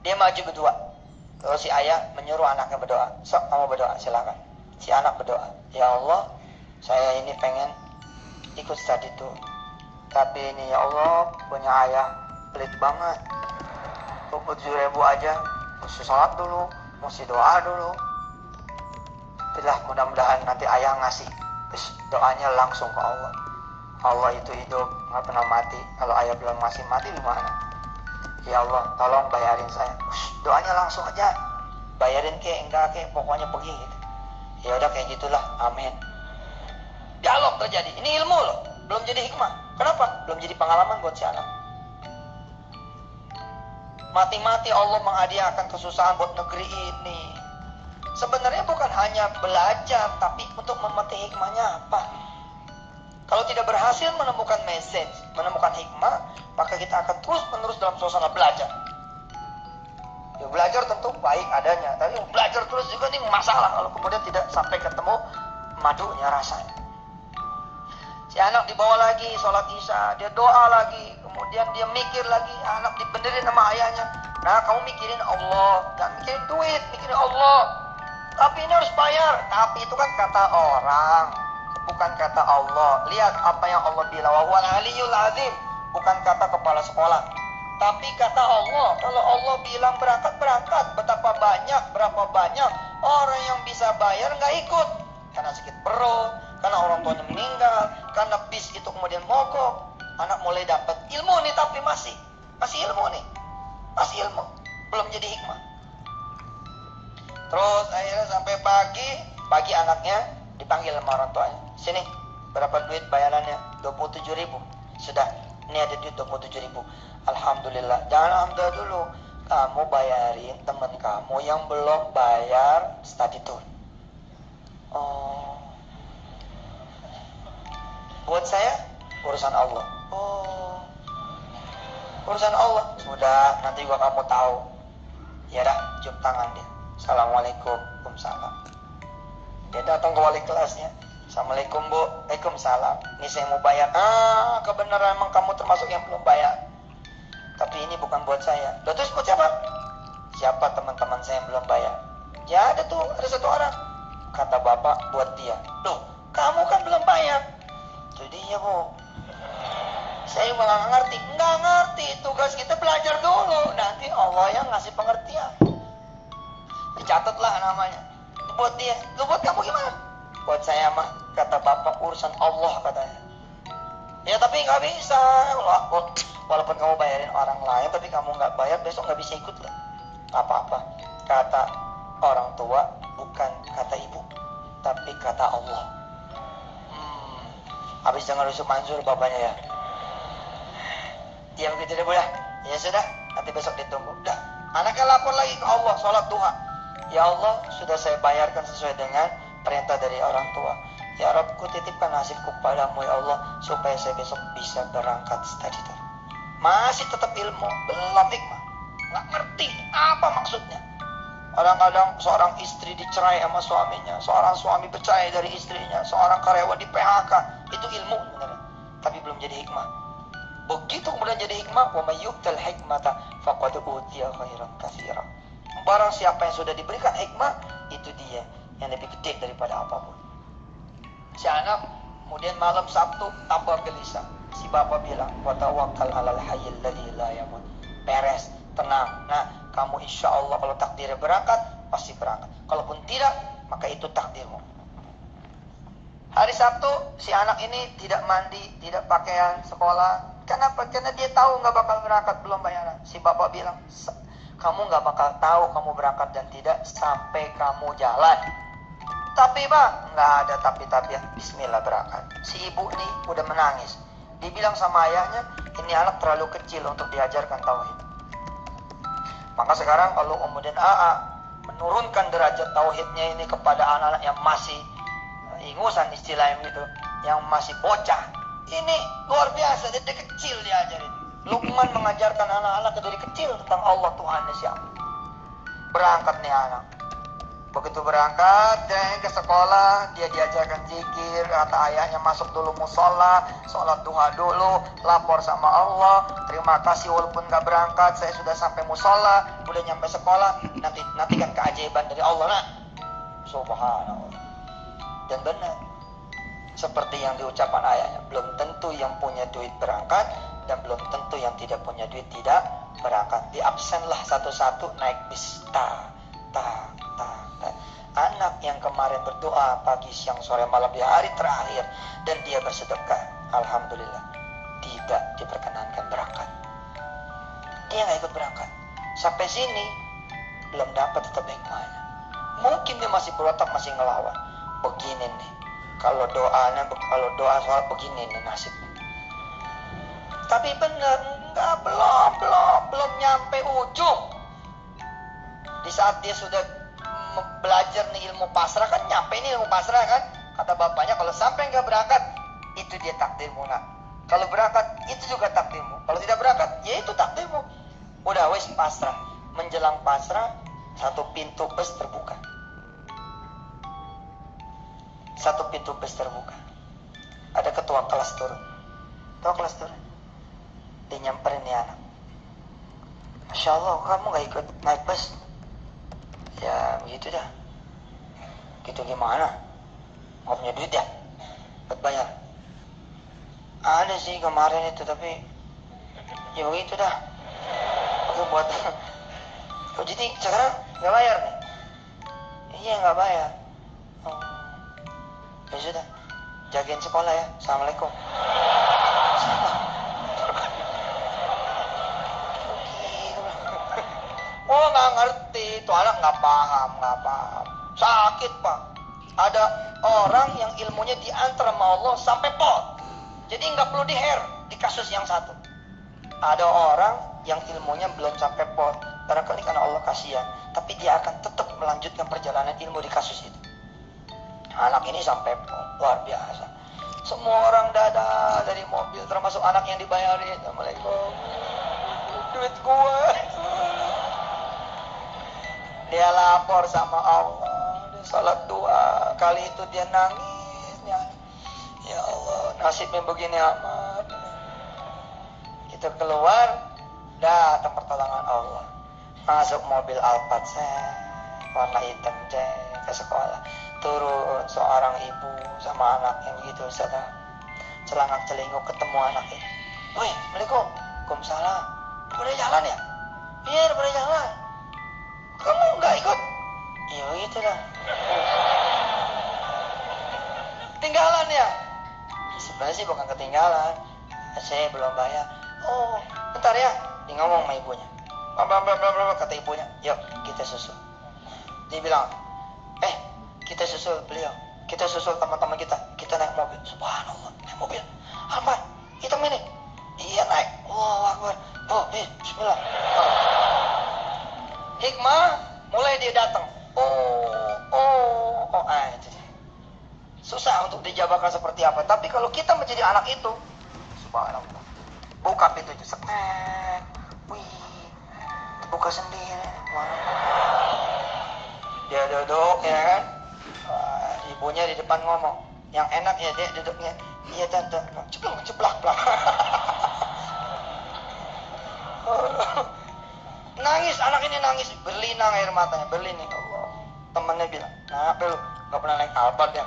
Dia maju berdua. Lalu si ayah menyuruh anaknya berdoa. Sok kamu berdoa, silakan. Si anak berdoa. Ya Allah, saya ini pengen ikut study tour. Tapi ini ya Allah, punya ayah pelit banget. 27.000 aja, mesti sholat dulu, mesti doa dulu. Itulah, mudah-mudahan nanti ayah ngasih. Terus doanya langsung ke Allah. Allah itu hidup, nggak pernah mati. Kalau ayah bilang masih mati, gimana? Ya Allah, tolong bayarin saya. Doanya langsung aja. Bayarin enggak pokoknya pergi gitu. Ya udah kayak gitulah, amin. Dialog terjadi. Ini ilmu loh, belum jadi hikmah. Kenapa? Belum jadi pengalaman buat si anak. Mati-mati Allah menghadiahkan kesusahan buat negeri ini. Sebenarnya bukan hanya belajar, tapi untuk memetik hikmahnya apa? Kalau tidak berhasil menemukan message, menemukan hikmah, maka kita akan terus-menerus dalam suasana belajar. Ya, belajar tentu baik adanya, tapi belajar terus juga ini masalah kalau kemudian tidak sampai ketemu madunya rasanya. Si anak dibawa lagi sholat isya, dia doa lagi, kemudian dia mikir lagi, anak dibenerin sama ayahnya. Nah, kamu mikirin Allah, jangan mikirin duit, mikirin Allah. Tapi ini harus bayar. Tapi itu kan kata orang, bukan kata Allah. Lihat apa yang Allah bilang, wa huwal aliyyul azim, bukan kata kepala sekolah. Tapi kata Allah, kalau Allah bilang berangkat, betapa banyak, berapa banyak orang yang bisa bayar nggak ikut karena sakit perut, karena orang tuanya meninggal, karena bis itu kemudian mogok. Anak mulai dapat ilmu nih, tapi masih ilmu nih, masih ilmu, belum jadi hikmah. Terus akhirnya sampai pagi anaknya dipanggil sama orang tuanya. Sini, berapa duit bayarannya? 27.000. Sudah, ini ada duit 27.000. Alhamdulillah. Jangan alhamdulillah dulu. Kamu bayarin teman kamu yang belum bayar study tour. Oh. Buat saya, urusan Allah. Oh. Urusan Allah. Sudah, nanti juga kamu tahu. Ya dah, cium tangan dia. Assalamualaikum, waalaikumsalam. Dia datang ke wali kelasnya. Assalamualaikum bu, waalaikumsalam. Ini saya mau bayar. Kebenaran emang kamu termasuk yang belum bayar. Tapi ini bukan buat saya. Loh, terus buat siapa? Siapa teman-teman saya yang belum bayar? Ya ada tuh, ada satu orang. Kata bapak, buat dia. Loh, kamu kan belum bayar. Jadi ya bu, saya malah nggak ngerti. Nggak ngerti, tugas kita belajar dulu. Nanti Allah yang ngasih pengertian. Dicatatlah namanya. Buat dia. Lu buat kamu gimana? Buat saya mah, kata bapak, urusan Allah katanya. Ya tapi nggak bisa. Walaupun kamu bayarin orang lain, tapi kamu nggak bayar, besok nggak bisa ikut lah. Apa-apa. Kata orang tua, bukan kata ibu, tapi kata Allah. Habis dengar Yusuf Mansur bapaknya ya. Ya begitu deh bu ya. Ya sudah, nanti besok ditunggu. Udah. Anaknya lapor lagi ke Allah, sholat duha. Ya Allah, sudah saya bayarkan sesuai dengan perintah dari orang tua. Ya Rabb, ku titipkan nasibku padamu ya Allah, supaya saya besok bisa berangkat study tour. Masih tetap ilmu, belum hikmah. Nggak ngerti apa maksudnya. Kadang-kadang seorang istri dicerai sama suaminya, seorang suami bercerai dari istrinya, seorang karyawan di PHK. Itu ilmu sebenarnya, tapi belum jadi hikmah. Begitu kemudian jadi hikmah, wa may yu'tal hikmata faqad utiya khairan katsiran. Barang siapa yang sudah diberikan hikmah, itu dia yang lebih gede daripada apapun. Si anak kemudian malam Sabtu tambah gelisah. Si bapak bilang, wa tawakkal 'alal hayyil ladzi la yamut. Beres, tenang. Nah, kamu insya Allah kalau takdirnya berangkat, pasti berangkat. Kalaupun tidak, maka itu takdirmu. Hari Sabtu, si anak ini tidak mandi, tidak pakaian sekolah. Kenapa? Karena dia tahu nggak bakal berangkat, belum bayaran. Si bapak bilang, kamu nggak bakal tahu kamu berangkat dan tidak sampai kamu jalan. Tapi pak, nggak ada tapi ya. Bismillah berangkat. Si ibu nih udah menangis. Dibilang sama ayahnya, ini anak terlalu kecil untuk diajarkan tauhid. Maka sekarang kalau kemudian menurunkan derajat tauhidnya ini kepada anak-anak yang masih ingusan istilahnya gitu, yang masih bocah, ini luar biasa. Dari kecil diajarin. Luqman mengajarkan anak-anak dari kecil tentang Allah Tuhannya siapa. Berangkat nih anak. Begitu berangkat ke sekolah, dia diajarkan zikir, kata ayahnya masuk dulu musola, sholat duha dulu, lapor sama Allah, terima kasih walaupun gak berangkat, saya sudah sampai musola, udah nyampe sekolah, nanti kan keajaiban dari Allah nak. Subhanallah. Dan benar, seperti yang diucapkan ayahnya, belum tentu yang punya duit berangkat, dan belum tentu yang tidak punya duit tidak berangkat. Di absenlah satu-satu naik bis, Anak yang kemarin berdoa pagi, siang, sore, malam di hari terakhir dan dia bersedekah, alhamdulillah tidak diperkenankan berangkat. Dia nggak ikut berangkat. Sampai sini belum dapat tetap hikmahnya. Mungkin dia masih berotak, masih ngelawan. Begini nih, kalau doa soal begini nih nasibnya. Tapi benar, belum nyampe ujung. Di saat dia sudah belajar nih ilmu pasrah, kan nyampe nih ilmu pasrah kan, kata bapaknya kalau sampai nggak berangkat itu dia takdirmu nak, kalau berangkat itu juga takdirmu, kalau tidak berangkat ya itu takdirmu. Udah wes pasrah. Menjelang pasrah, satu pintu bus terbuka, ada ketua kelas turun. Dia nyamperin nih anak, Masya Allah kamu nggak ikut naik bus? Ya begitu dah. Gitu gimana? Nggak punya duit ya? Buat bayar? Ada sih kemarin itu, tapi ya begitu dah. Aku buat. Oh, jadi sekarang nggak bayar nih? Iya nggak bayar. Oh. Ya sudah, jagain sekolah ya. Assalamualaikum. Oh nggak ngerti, tuh anak nggak paham. Sakit pak. Ada orang yang ilmunya diantar sama Allah sampai pol, jadi nggak perlu di kasus yang satu. Ada orang yang ilmunya belum sampai pol, barangkali karena Allah kasihan, tapi dia akan tetap melanjutkan perjalanan ilmu di kasus itu. Anak ini sampai pol, luar biasa. Semua orang dada dari mobil, termasuk anak yang dibayarin. Assalamualaikum, duit gue. Dia lapor sama Allah, dia salat doa. Kali itu dia nangis, ya Allah nasibnya begini amat. Kita keluar, datang pertolongan Allah. Masuk mobil Alphard warna hitam ke sekolah. Turun seorang ibu sama anak yang begitu sadar, celangak celinguk ketemu anak ini. Woi, Assalamualaikum. Waalaikumsalam. Boleh jalan ya? Iya, boleh jalan. Kamu nggak ikut? Ya gitu dah. Ketinggalan ya? Sebenarnya sih bukan ketinggalan, saya belum bayar. Oh, bentar ya. Dia ngomong sama ibunya. Kata ibunya, yuk kita susul. Dia bilang, kita susul beliau. Kita susul teman-teman kita. Kita naik mobil. Subhanallah, naik mobil. Apa? Hitam ini? Iya naik. Wah, Akbar. Oh, bismillah. Hikmah, mulai dia datang. Itu dia. Susah untuk dijabarkan seperti apa. Tapi kalau kita menjadi anak itu, subhanallah, buka pintu itu, setek, terbuka sendiri. Dia duduk, ya kan? Ibunya di depan ngomong. Yang enak ya dia duduknya. Iya tante, ceplak. Nangis, anak ini nangis, berlinang air matanya, berlinang. Allah. Temannya bilang, nah lu gak pernah naik Alphard ya?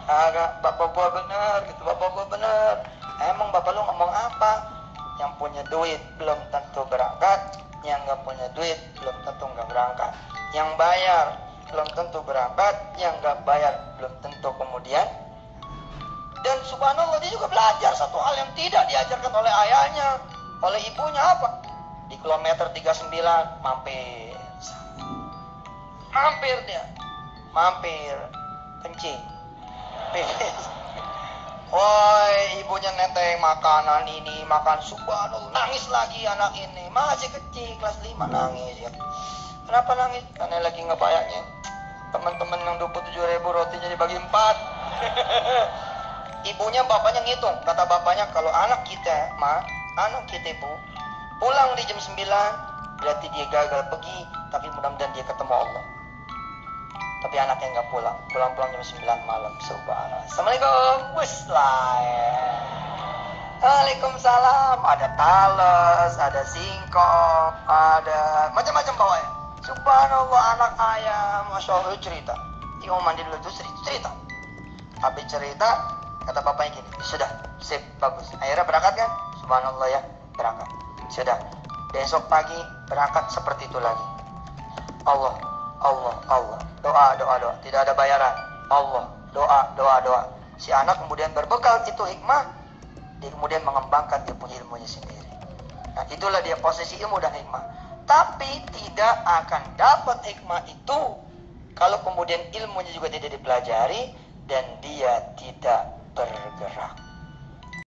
Agak, bapak gua bener, gitu, bapak gua bener. Emang bapak lu ngomong apa? Yang punya duit belum tentu berangkat, yang gak punya duit belum tentu gak berangkat. Yang bayar belum tentu berangkat, yang gak bayar belum tentu kemudian. Dan subhanallah dia juga belajar satu hal yang tidak diajarkan oleh ayahnya, oleh ibunya apa? Di kilometer 39 mampir dia, kencing, woi ibunya neteng makanan ini, makan subhanallah, nangis lagi anak ini, masih kecil kelas 5 nangis ya. Kenapa nangis? Karena lagi ngebayangin teman-teman yang 27.000 rotinya dibagi 4. Ibunya bapaknya ngitung, kata bapaknya kalau anak kita ibu pulang di jam 9 berarti dia gagal pergi, tapi mudah-mudahan dia ketemu Allah. Tapi anaknya nggak pulang. Pulang jam 9 malam. Subhanallah. Assalamualaikum. Bus lah. Waalaikumsalam. Ada talas, ada singkong, ada macam-macam bawahnya. Subhanallah, anak ayam, masya Allah, cerita. Dia mau mandi dulu tuh cerita. Habis cerita, kata bapaknya gini, sudah, sip, bagus. Akhirnya berangkat kan? Subhanallah ya, berangkat. Sudah, besok pagi berangkat seperti itu lagi. Allah, doa. Tidak ada bayaran. Allah, doa. Si anak kemudian berbekal itu hikmah, dia kemudian mengembangkan dia punya ilmunya sendiri. Nah, itulah dia posisi ilmu dan hikmah. Tapi tidak akan dapat hikmah itu kalau kemudian ilmunya juga tidak dipelajari dan dia tidak bergerak.